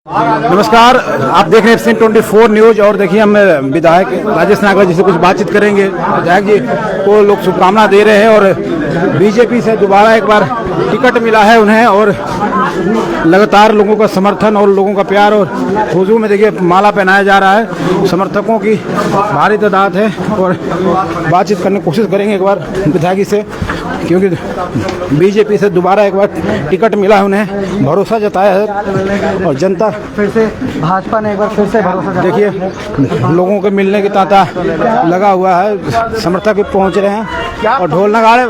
नमस्कार, आप देख रहे हैं SN24 न्यूज। और देखिए हम विधायक राजेश नागर जी से कुछ बातचीत करेंगे। विधायक जी को लोग शुभकामना दे रहे हैं और बीजेपी से दोबारा एक बार टिकट मिला है उन्हें, और लगातार लोगों का समर्थन और लोगों का प्यार, और हुजूर में देखिए माला पहनाया जा रहा है। समर्थकों की भारी तादाद है और बातचीत करने की कोशिश करेंगे एक बार विधायक जी से, क्योंकि बीजेपी से दोबारा एक बार टिकट मिला है उन्हें, भरोसा जताया है और जनता फिर से भाजपा ने एक बार फिर से भरोसा जताया। देखिए लोगों के मिलने की तांता लगा हुआ है, समर्थक भी पहुंच रहे हैं और ढोल नगाड़े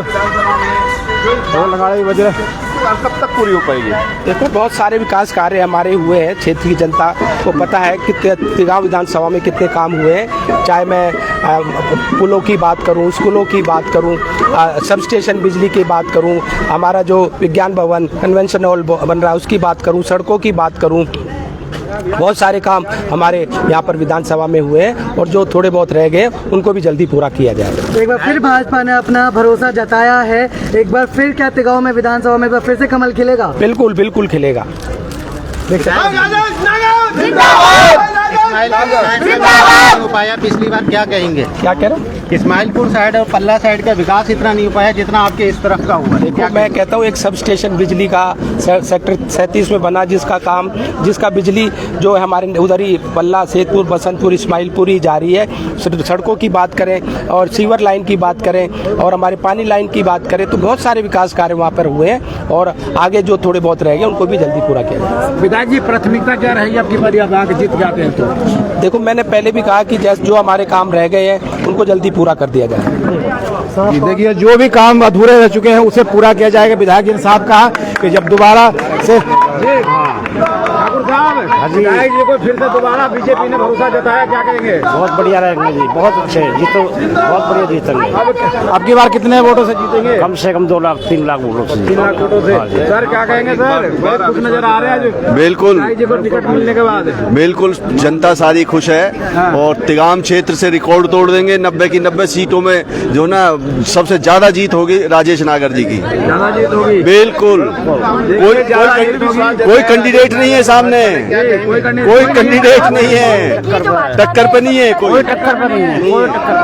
भी बज रहे हैं। कब तक पूरी हो पाएगी? देखो, बहुत सारे विकास कार्य हमारे हुए हैं। क्षेत्र की जनता को पता है कि तिगांव विधानसभा में कितने काम हुए हैं। चाहे मैं पुलों की बात करूं, स्कूलों की बात करूं, सब स्टेशन बिजली की बात करूं, हमारा जो विज्ञान भवन कन्वेंशन हॉल बन रहा है उसकी बात करूं, सड़कों की बात करूं, बहुत सारे काम हमारे यहाँ पर विधानसभा में हुए हैं और जो थोड़े बहुत रह गए उनको भी जल्दी पूरा किया जाएगा। एक बार फिर भाजपा ने अपना भरोसा जताया है। एक बार फिर क्या तिगांव में विधानसभा में एक बार फिर से कमल खिलेगा? बिल्कुल बिल्कुल खिलेगा। हो पाया पिछली बार, क्या कहेंगे? क्या कह रहे हैं? इस्माइलपुर साइड और पल्ला साइड का विकास इतना नहीं हो पाया जितना आपके इस तरफ का हुआ। देखो, मैं कहता हूँ एक सब स्टेशन बिजली का सेक्टर 37 में बना, जिसका बिजली जो है हमारे उधर ही पल्ला, सेतपुर, बसंतपुर, इस्माइलपुर ही जा रही है। सड़कों की बात करें और सीवर लाइन की बात करें और हमारे पानी लाइन की बात करें तो बहुत सारे विकास कार्य वहाँ पर हुए हैं और आगे जो थोड़े बहुत रह गए उनको भी जल्दी पूरा किया जाए। विधायक जी, प्राथमिकता क्या रहेगी आपकी बार आप जीत जाते हैं तो? देखो, मैंने पहले भी कहा कि जैसे जो हमारे काम रह गए हैं उनको जल्दी पूरा कर दिया जाए। देखिए जो भी काम अधूरे रह चुके हैं उसे पूरा किया जाएगा। विधायक जी ने साहब कहा कि जब दोबारा से ठाकुर साहब विधायक जी को फिर से दोबारा बीजेपी ने भरोसा जताया, क्या कहेंगे? बहुत बढ़िया रहेंगे जी, बहुत अच्छे जीतो, बहुत बढ़िया जीतेंगे। अब की बार कितने वोटों से जीतेंगे? कम से कम 2 लाख 3 लाख वोटों से। 3 लाख वोटों से। सर क्या कहेंगे सर? बहुत खुश नजर आ रहे हैं बिल्कुल जी को टिकट मिलने के बाद। बिल्कुल जनता सारी खुश है और तिगांव क्षेत्र से रिकॉर्ड तोड़ देंगे। 90 की 90 सीटों में जो ना सबसे ज्यादा जीत होगी राजेश नागर जी की। ज्यादा जीत होगी बिल्कुल। कोई कैंडिडेट नहीं है सामने, कोई कैंडिडेट नहीं है, टक्कर पे नहीं है, कोई टक्कर पे नहीं है।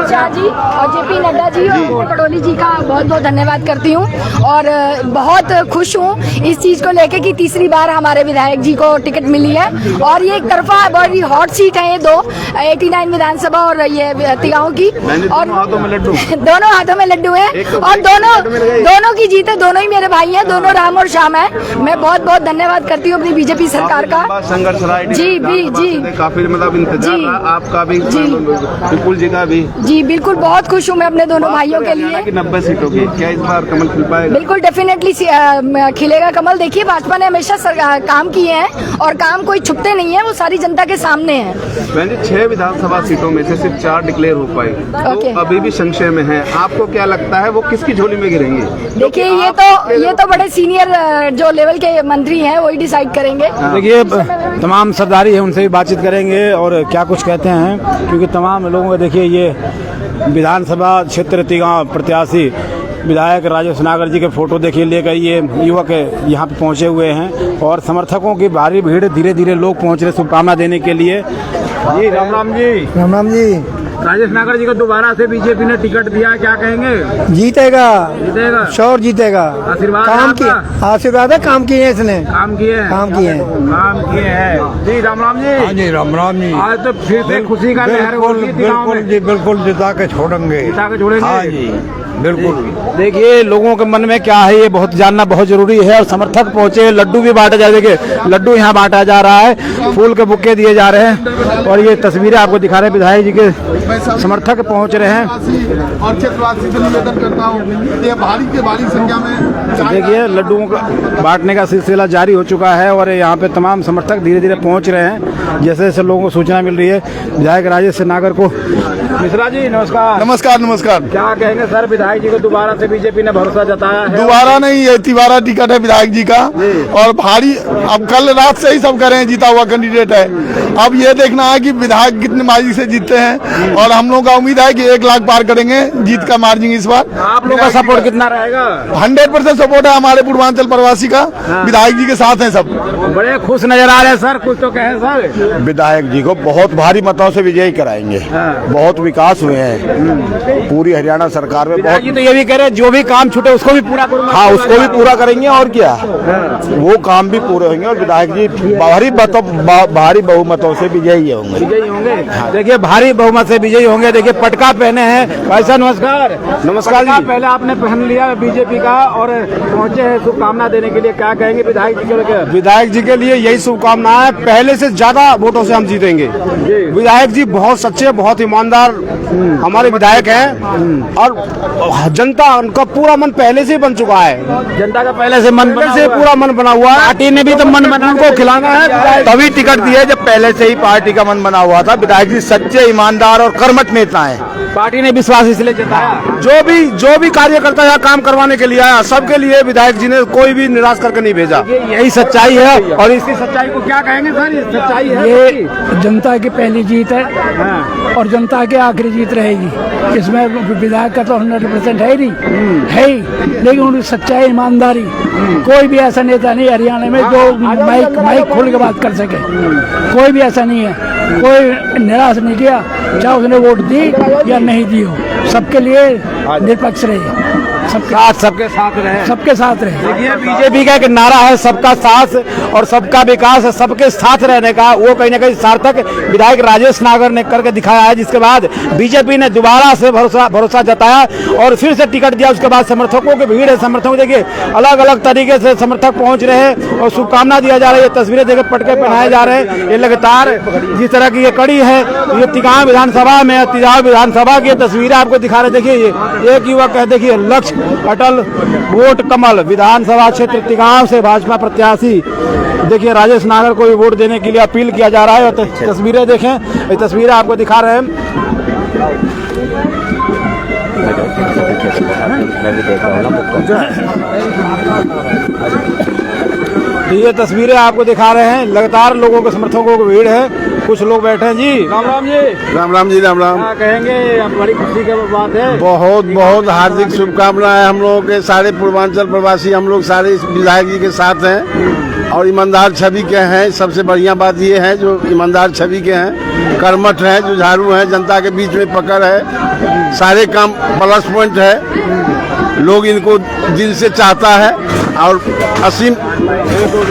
शाह जी और JP नड्डा जी और पटोली जी का बहुत बहुत धन्यवाद करती हूँ और बहुत खुश हूँ इस चीज को लेके कि तीसरी बार हमारे विधायक जी को टिकट मिली है। और ये एक तरफा बड़ी हॉट सीट है, ये 89 विधानसभा और ये तिगांव की, और दोनों हाथों में लड्डू है और दोनों की जीत है। दोनों ही मेरे भाई हैं, दोनों राम और श्याम है। मैं बहुत बहुत धन्यवाद करती हूँ अपनी बीजेपी सरकार का। संघर्ष जी काफी मतलब इंतजार आपका भी, विपुल जी का भी। जी बिल्कुल, बहुत खुश हूँ मैं अपने दोनों भाइयों के लिए। 90 सीटों की क्या इस बार कमल खिल पाएगा? बिल्कुल डेफिनेटली खिलेगा कमल। देखिए, भाजपा ने हमेशा काम किए हैं और काम कोई छुपते नहीं है, वो सारी जनता के सामने है। 6 विधानसभा सीटों में से सिर्फ 4 डिक्लेयर हो पाए, तो अभी भी संशय में है। आपको क्या लगता है वो किसकी झोली में गिरेंगे? देखिए, ये तो बड़े सीनियर जो लेवल के मंत्री हैं वही डिसाइड करेंगे। देखिए तमाम सरदारी है, उनसे भी बातचीत करेंगे और क्या कुछ कहते हैं, क्योंकि तमाम लोगों को देखिए ये विधानसभा क्षेत्र तिगांव प्रत्याशी विधायक राजेश नागर जी के फोटो देखिए लेकर ये युवक यहाँ पे पहुँचे हुए हैं और समर्थकों की भारी भीड़, धीरे धीरे लोग पहुँच रहे शुभकामना देने के लिए। जी राम राम जी। राम राम जी। राजेश नागर जी को दोबारा से बीजेपी ने टिकट दिया, क्या कहेंगे? जीतेगा श्योर जीतेगा। आशीर्वाद काम किया, आशीर्वाद है, काम किए हैं इसने, काम किए हैं। जी राम राम जी। हाँ जी, राम राम जी। आज तो फिर से खुशी का लहर होगी तिगांव में। जी बिल्कुल, जिता के छोड़ेंगे। हाँ जी बिल्कुल। देखिए लोगों के मन में क्या है ये बहुत जानना बहुत जरूरी है। और समर्थक पहुंचे, लड्डू भी बांटे जा रहे हैं, लड्डू यहाँ बांटा जा रहा है, फूल के बुक्के दिए जा रहे हैं और ये तस्वीरें आपको दिखा रहे हैं। विधायक जी के समर्थक पहुंच रहे हैं और क्षेत्रवासी से निवेदन करता हूँ भारी संख्या में। देखिए लड्डुओं का बांटने का सिलसिला जारी हो चुका है और यहाँ पे तमाम समर्थक धीरे धीरे पहुँच रहे हैं। जैसे जैसे लोगों को सूचना मिल रही है विधायक राजेश नागर को मिश्रा जी नमस्कार। नमस्कार नमस्कार। क्या कहेंगे सर, विधायक जी को दोबारा से बीजेपी ने भरोसा जताया है? दोबारा नहीं, ये तिबारा टिकट है विधायक जी का और भारी, अब कल रात से ही सब कह रहे हैं जीता हुआ कैंडिडेट है। अब ये देखना है कि विधायक कितने मार्जिन से जीतते हैं और हम लोग का उम्मीद है कि 1 लाख पार करेंगे जीत का मार्जिन इस बार। आप लोग का सपोर्ट कितना रहेगा? 100% सपोर्ट है हमारे पूर्वांचल प्रवासी का, विधायक जी के साथ हैं सब। बड़े खुश नजर आ रहे हैं सर, कुछ तो कहें सर। विधायक जी को बहुत भारी मतों से विजयी कराएंगे। बहुत विकास हुए हैं पूरी हरियाणा सरकार में। विधायक जी तो ये भी कह रहे हैं जो भी काम छूटे उसको भी पूरा करूंगा। हाँ, उसको भी पूरा करेंगे और क्या, वो काम भी पूरे होंगे और विधायक जी भारी बहुमतों से विजयी होंगे। विजयी होंगे। देखिए भारी बहुमत से विजयी होंगे। देखिए पटका पहने हैं भाई साहब, नमस्कार। नमस्कार जी। पहले आपने पहन लिया बीजेपी का और पहुंचे हैं शुभकामना देने के लिए, क्या कहेंगे विधायक जी के? विधायक जी के लिए यही शुभकामना है, पहले से ज्यादा वोटों से हम जीतेंगे। विधायक जी बहुत सच्चे, बहुत ईमानदार हमारे विधायक हैं और जनता उनका पूरा मन पहले से बन चुका है। जनता का पहले से मन बना से पूरा मन बना हुआ है। पार्टी ने भी तो मन बना उनको खिलाना है, तभी टिकट दिया जब पहले से ही पार्टी का मन बना हुआ था। विधायक जी सच्चे, ईमानदार और कर्मठ नेता हैं। पार्टी ने विश्वास इसलिए जताया। जो भी कार्यकर्ता यहाँ काम करवाने के लिए आया, सबके लिए विधायक जी ने कोई भी निराश करके नहीं भेजा। यही सच्चाई है और इसी सच्चाई को क्या कहेंगे सर? ये सच्चाई है, ये जनता की पहली जीत है और जनता की आखिरी जीत रहेगी। इसमें विधायक का तो 100% है ही नहीं, है ही, लेकिन उनकी सच्चाई, ईमानदारी, कोई भी ऐसा नेता नहीं हरियाणा में जो माइक खोल के बात कर सके। कोई भी ऐसा नहीं है, कोई निराश नहीं किया, चाहे उसने वोट दी या नहीं दी हो, सबके लिए निष्पक्ष रहे, सबके साथ रहे, सबके साथ रहे। देखिए बीजेपी का एक नारा है सबका साथ और सबका विकास, सबके साथ रहने का, वो कहीं ना कहीं सार्थक विधायक राजेश नागर ने करके दिखाया है। जिसके बाद बीजेपी ने दोबारा से भरोसा जताया और फिर से टिकट दिया। उसके बाद समर्थकों की भीड़ है, समर्थक देखिए अलग अलग तरीके से समर्थक पहुंच रहे हैं और शुभकामना दिया जा रहा है। ये तस्वीरें देखिए पटके पहनाए जा रहे हैं। ये लगातार जिस तरह की ये कड़ी है, ये तिगांव विधानसभा में, तिगांव विधानसभा की तस्वीरें आपको दिखा रहे। देखिए ये एक युवक है, देखिए लक्ष्य अटल वोट कमल, विधानसभा क्षेत्र तिगांव से भाजपा प्रत्याशी देखिए राजेश नागर को वोट देने के लिए अपील किया जा रहा है। और तस्वीरें देखें, ये तस्वीरें आपको दिखा रहे हैं। ये तस्वीरें आपको दिखा रहे हैं, लगातार लोगों के समर्थकों की भीड़ है। कुछ लोग बैठे हैं जी। राम राम जी। राम राम जी। राम राम। क्या कहेंगे, अब बड़ी खुशी की बात है। बहुत बहुत हार्दिक शुभकामनाएं हम लोगों के सारे पूर्वांचल प्रवासी, हम लोग सारे इस विधायक जी के साथ हैं और ईमानदार छवि के हैं। सबसे बढ़िया बात ये है जो ईमानदार छवि के हैं, कर्मठ हैं, जुझारू हैं, जनता के बीच में पकड़ है, सारे काम प्लस पॉइंट है। लोग इनको दिल से चाहता है और असीम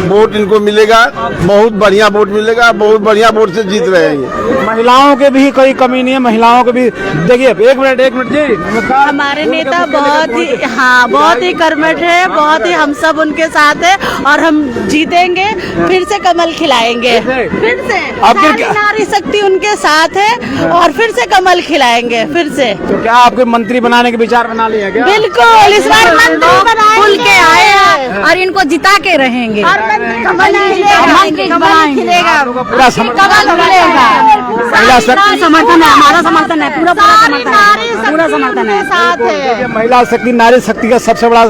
वोट इनको मिलेगा, बहुत बढ़िया वोट मिलेगा, बहुत बढ़िया वोट से जीत रहे हैं। महिलाओं के भी कोई कमी नहीं है, महिलाओं के भी देखिए। एक मिनट जी। हमारे नेता बहुत ही कर्मठ है, बहुत ही, हम सब उनके साथ है और हम जीतेंगे, फिर से कमल खिलाएंगे, फिर से नारी शक्ति उनके साथ है और फिर से कमल खिलाएंगे फिर से। तो क्या आपके मंत्री बनाने के विचार बना लिया क्या? बिल्कुल, इस बार मंत्री खुल के आए हैं और इनको जिता के रहेंगे। कमल खिलेगा, पूरा समर्थन है, हमारा समर्थन है, पूरा समर्थन है, साथ है। महिला शक्ति, नारी शक्ति का सबसे बड़ा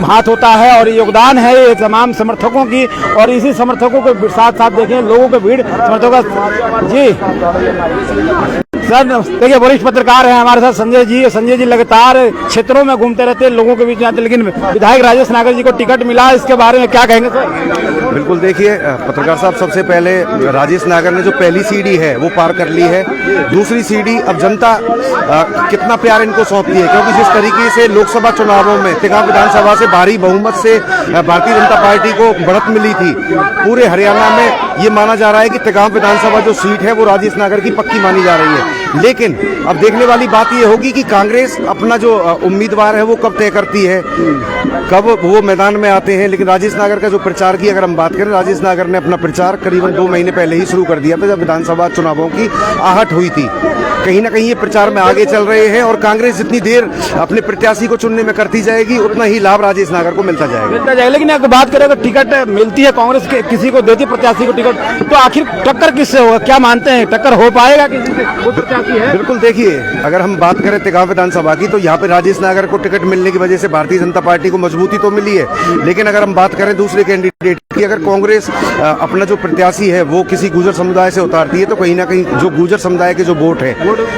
हाथ होता है और योगदान है ये तमाम समर्थकों की। और इसी समर्थकों के साथ साथ देखें लोगों के भीड़ समर्थकों का जी। सर देखिए वरिष्ठ पत्रकार हैं हमारे साथ संजय जी। संजय जी लगातार क्षेत्रों में घूमते रहते हैं, लोगों के बीच में आते, लेकिन विधायक राजेश नागर जी को टिकट मिला, इसके बारे में क्या कहेंगे सर? बिल्कुल, देखिए पत्रकार साहब, सबसे पहले राजेश नागर ने जो पहली सीढ़ी है वो पार कर ली है। दूसरी सीढ़ी अब जनता कितना प्यार इनको सौंपती है, क्योंकि जिस तरीके से लोकसभा चुनावों में तिगांव विधानसभा से भारी बहुमत से भारतीय जनता पार्टी को बढ़त मिली थी, पूरे हरियाणा में ये माना जा रहा है कि तिगांव विधानसभा जो सीट है वो राजेश नागर की पक्की मानी जा रही है। लेकिन अब देखने वाली बात ये होगी कि कांग्रेस अपना जो उम्मीदवार है वो कब तय करती है, कब वो मैदान में आते हैं। लेकिन राजेश नागर का जो प्रचार की अगर हम बात करें, राजेश नागर ने अपना प्रचार करीबन 2 महीने पहले ही शुरू कर दिया था, जब विधानसभा चुनावों की आहट हुई थी। कहीं ना कहीं ये प्रचार में आगे चल रहे हैं और कांग्रेस जितनी देर अपने प्रत्याशी को चुनने में करती जाएगी उतना ही लाभ राजेश नागर को मिलता जाएगा। लेकिन अगर बात करें अगर टिकट मिलती है, कांग्रेस किसी को देती प्रत्याशी को टिकट, तो आखिर टक्कर किससे होगा, क्या मानते हैं, टक्कर हो पाएगा किसी से? की है? बिल्कुल, देखिए अगर हम बात करें तिगांव विधानसभा की तो यहाँ पे राजेश नागर को टिकट मिलने की वजह से भारतीय जनता पार्टी को मजबूती तो मिली है, लेकिन अगर हम बात करें दूसरे कैंडिडेट की, अगर कांग्रेस अपना जो प्रत्याशी है वो किसी गुर्जर समुदाय से उतारती है तो कहीं ना कहीं जो गुर्जर समुदाय के जो वोट है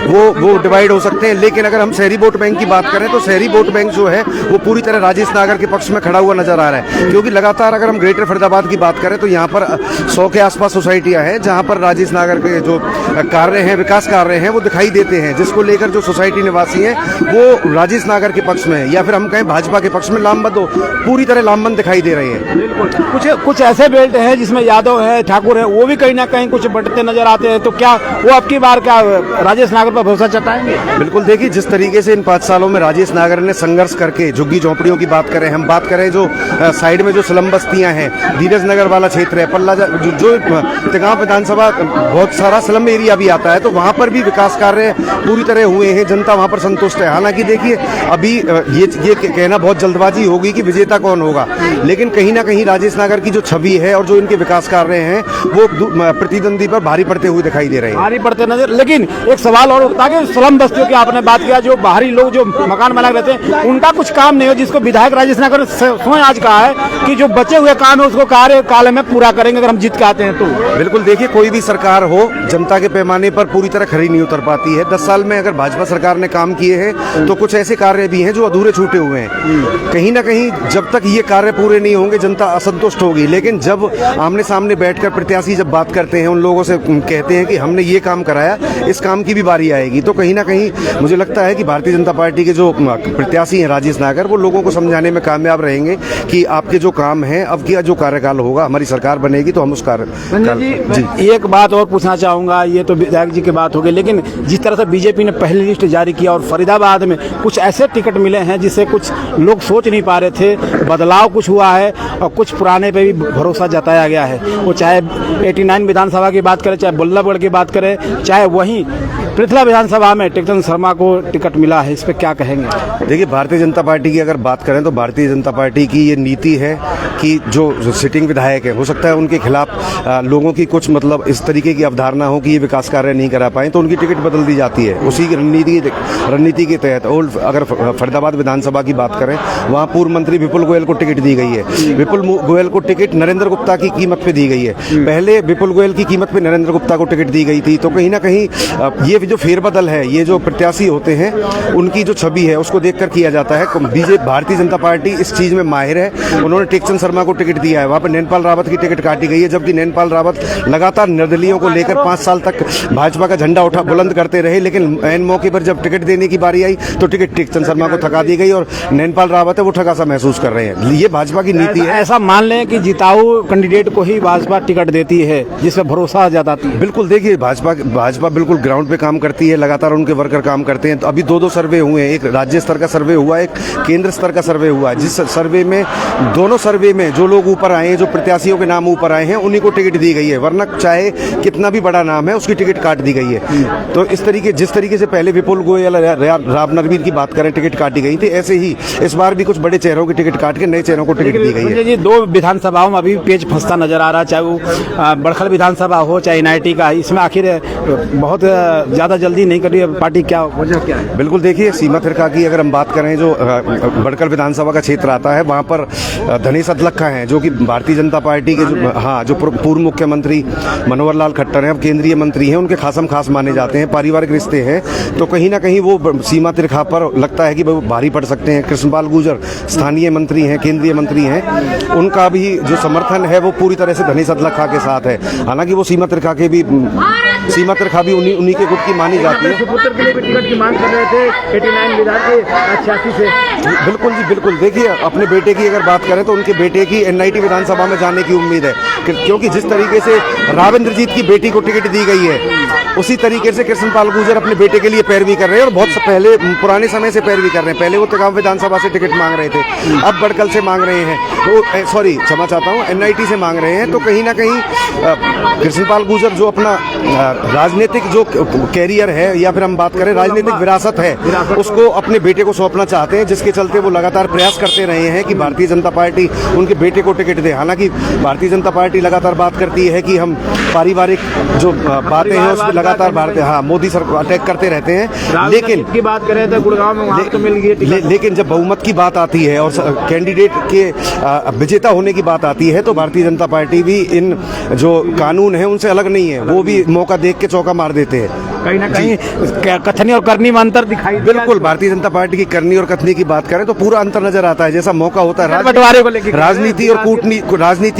वो डिवाइड हो सकते हैं। लेकिन अगर हम शहरी वोट बैंक की बात करें तो शहरी वोट बैंक जो है वो पूरी तरह राजेश नागर के पक्ष में खड़ा हुआ नजर आ रहा है, क्योंकि लगातार अगर हम ग्रेटर फरीदाबाद की बात करें तो यहाँ पर 100 के आसपास सोसाइटियां हैं जहाँ पर राजेश नागर के जो कार्य हैं, विकास कार्य हैं वो दिखाई देते हैं, जिसको लेकर जो सोसाइटी निवासी हैं वो राजेश नागर के पक्ष में या फिर हम कहें भाजपा के पक्ष में लामबंद पूरी तरह लामबंद दिखाई दे रहे हैं। कुछ ऐसे बेल्ट हैं जिसमें यादव है, ठाकुर है, वो भी कहीं ना कहीं कुछ बढ़ते नजर आते हैं, तो क्या वो आपकी बार क्या राजेश नागर पर भरोसा जताएंगे? बिल्कुल, देखिए जिस तरीके से इन 5 सालों में राजेश नागर ने संघर्ष करके झुग्गी झोंपड़ियों की बात करें, हम बात करें जो साइड में जो स्लम बस्तियां हैं, धीरज नगर वाला क्षेत्र है, पल्ला जो तिगांव विधानसभा बहुत सारा स्लम एरिया भी आता है, तो वहां पर भी विकास कार्य पूरी तरह हुए हैं, जनता वहां पर संतुष्ट है। हालांकि देखिए अभी ये कहना बहुत जल्दबाजी होगी कि विजेता कौन होगा, लेकिन कहीं ना कहीं राजेश नागर की जो छवि है और जो इनके विकास कार्य हैं वो प्रतिद्वंदी पर भारी पड़ते हुए दिखाई दे रहे हैं। भारी पड़ते नजर, लेकिन एक सवाल और उठता है कि स्लम बस्तियों की आपने बात किया, जो बाहरी लोग जो मकान बना रहते हैं उनका कुछ काम नहीं हो, जिसको विधायक राजेश नागर स्वयं आज कहा है कि जो बचे हुए काम है उसको कार्यकाल में पूरा करेंगे अगर हम जीत के आते हैं तो। बिल्कुल, देखिए कोई भी सरकार हो जनता के पैमाने पर पूरी तरह खरी नहीं उतर पाती है। 10 साल में अगर भाजपा सरकार ने काम किए हैं तो कुछ ऐसे कार्य भी हैं जो अधूरे छूटे हुए हैं। कहीं ना कहीं जब तक ये कार्य पूरे नहीं होंगे जनता असंतुष्ट होगी, लेकिन जब आमने सामने बैठकर प्रत्याशी जब बात करते हैं, उन लोगों से कहते हैं कि हमने ये काम कराया, इस काम की भी बारी आएगी, तो कहीं ना कहीं मुझे लगता है कि भारतीय जनता पार्टी के जो प्रत्याशी हैं राजेश नागर, वो लोगों को समझाने में कामयाब रहेंगे कि आपके जो काम है, अब क्या जो कार्यकाल होगा, हमारी सरकार बनेगी तो हम उस कार्य जी। एक बात और पूछना चाहूंगा, ये तो विधायक जी की बात होगी, लेकिन जिस तरह से बीजेपी ने पहली लिस्ट जारी किया और फरीदाबाद में कुछ ऐसे टिकट मिले हैं जिससे कुछ लोग सोच नहीं पा रहे थे, बदलाव कुछ हुआ है और कुछ पुराने पे भी भरोसा जताया गया है, वो चाहे 89 विधानसभा की बात करें, चाहे बल्लभगढ़ की बात करें, चाहे वहीं पृथला विधानसभा में टेक्चंद शर्मा को टिकट मिला है, इस पे क्या कहेंगे? देखिए भारतीय जनता पार्टी की अगर बात करें तो भारतीय जनता पार्टी की ये नीति है कि जो सिटिंग विधायक है, हो सकता है उनके खिलाफ लोगों की कुछ मतलब इस तरीके की अवधारणा हो कि ये विकास कार्य नहीं करा पाए तो उनकी टिकट बदल दी जाती है उसी की रणनीति के तहत। और अगर फरीदाबाद विधानसभा की बात करें, वहाँ पूर्व मंत्री विपुल गोयल को टिकट दी गई है। विपुल गोयल को टिकट नरेंद्र गुप्ता की कीमत पे दी गई है, पहले विपुल गोयल की कीमत पे नरेंद्र गुप्ता को टिकट दी गई थी, तो कहीं ना कहीं ये जो फेरबदल है, ये जो प्रत्याशी होते हैं उनकी जो छवि है उसको देखकर किया जाता है। बीजेपी भारतीय जनता पार्टी इस चीज में माहिर है, उन्होंने टेक्चंद शर्मा को टिकट दिया है, वहाँ पर नैनपाल रावत की टिकट काटी गई है, जबकि नैनपाल रावत लगातार निर्दलीयों को लेकर 5 साल तक भाजपा का झंडा उठा बुलंद करते रहे, लेकिन ऐन मौके पर जब टिकट देने की बारी आई तो टिकट टेक्चंद शर्मा को थका दी गई और नैनपाल रावत है वो ठगा सा महसूस कर रहे हैं। ये भाजपा की नीति है। ऐसा मान लें कि जिताऊ कैंडिडेट को ही भाजपा टिकट देती है जिससे भरोसा जताती है? बिल्कुल, देखिए भाजपा बिल्कुल ग्राउंड पे काम करती है, लगातार उनके वर्कर काम करते हैं। तो अभी 2 सर्वे हुए हैं, एक राज्य स्तर का सर्वे हुआ है, एक केंद्र स्तर का सर्वे हुआ है, जिस सर्वे में दोनों सर्वे में जो लोग ऊपर आए हैं, जो प्रत्याशियों के नाम ऊपर आए हैं, उन्हीं को टिकट दी गई है, वरना चाहे कितना भी बड़ा नाम है उसकी टिकट काट दी गई है। तो जिस तरीके से पहले विपुल गोयल राव नरवीर की बात करें टिकट काटी गई थी, ऐसे ही इस बार भी कुछ बड़े चेहरों की टिकट काट के नए चेहरों को टिकट दी गई है। जी, 2 विधानसभाओं में अभी पेच फंसता नजर आ रहा है, चाहे वो बड़खल विधानसभा हो चाहे NIT का, इसमें आखिर बहुत ज्यादा जल्दी नहीं कर रही है पार्टी, क्या वजह क्या है? बिल्कुल, देखिए सीमा तिरका की अगर हम बात करें, जो बड़कल विधानसभा का क्षेत्र आता है, वहाँ पर धनेश अदलखा हैं जो कि भारतीय जनता पार्टी के जो पूर्व मुख्यमंत्री मनोहर लाल खट्टर हैं, अब केंद्रीय मंत्री हैं, उनके खासम खास माने जाते हैं, पारिवारिक रिश्ते हैं, तो कहीं ना कहीं वो सीमा तिरखा पर लगता है कि वो भारी पड़ सकते हैं। कृष्णपाल गुर्जर स्थानीय मंत्री हैं, केंद्रीय मंत्री हैं, उनका भी जो समर्थन है वो पूरी तरह से धनेश अदलखा के साथ है। हालांकि वो सीमा तिरखा भी उन्हीं के गुट की मानी जाती है। पुत्र के लिए भी टिकट की मांग कर रहे थे 89 86 से। बिल्कुल जी, बिल्कुल, देखिए अपने बेटे की अगर बात करें तो उनके बेटे की NIT विधानसभा में जाने की उम्मीद है, क्योंकि जिस तरीके से राविंद्रजीत की बेटी को टिकट दी गई है उसी तरीके से कृष्णपाल गुर्जर अपने बेटे के लिए पैरवी कर रहे हैं और बहुत पहले पुराने समय से पैरवी कर रहे हैं। पहले वो तिगांव विधानसभा से टिकट मांग रहे थे, अब बड़कल से मांग रहे हैं, तो सॉरी क्षमा चाहता हूँ NIT से मांग रहे हैं। तो कहीं ना कहीं कृष्णपाल गुर्जर जो अपना राजनीतिक जो कैरियर है या फिर हम बात करें राजनीतिक विरासत है, उसको अपने बेटे को सौंपना चाहते हैं, जिसके चलते वो लगातार प्रयास करते रहे हैं कि भारतीय जनता पार्टी उनके बेटे को टिकट दे। हालांकि भारतीय जनता पार्टी लगातार बात करती है कि हम पारिवारिक जो बातें हैं उस पर लगातार मोदी सरकार अटैक करते रहते हैं, लेकिन की बात करें तो गुड़गांव में वहाँ तो मिल गई, लेकिन जब बहुमत की बात आती है और कैंडिडेट के विजेता होने की बात आती है तो भारतीय जनता पार्टी भी इन जो कानून है उनसे अलग नहीं है, वो भी मौका देख के चौका मार देते हैं। कहीं ना कहीं कथनी और करनी में अंतर दिखाई बिल्कुल, भारतीय जनता पार्टी की करनी और कथनी की बात करें तो पूरा अंतर नजर आता है। जैसा मौका होता है बंटवारे को लेकर, राजनीति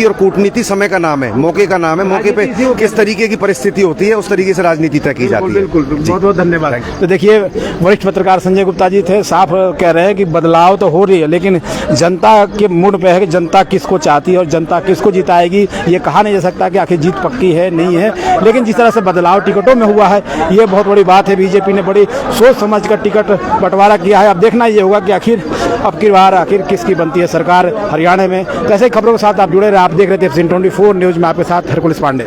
और कूटनीति समय का नाम है, मौके का नाम है, मौके पे किस तरीके की परिस्थिति होती है उस तरीके से राजनीति तय की जाती है। बिल्कुल, बहुत बहुत धन्यवाद। तो देखिए, वरिष्ठ पत्रकार संजय गुप्ता जी थे, साफ कह रहे हैं कि बदलाव तो हो रही है, लेकिन जनता के मूड पे है कि जनता किसको चाहती है और जनता किसको जिताएगी ये कहा नहीं जा सकता कि आखिर जीत पक्की है नहीं है। लेकिन जिस तरह से बदलाव टिकटों में हुआ है ये बहुत बड़ी बात है। बीजेपी ने बड़ी सोच समझ कर टिकट बंटवारा किया है। अब देखना ये होगा कि अब की बार आखिर किसकी बनती है सरकार हरियाणा में। कैसे खबरों के साथ आप जुड़े रहे, आप देख रहे थे F24 न्यूज में, आपके साथ हरकुल पांडे।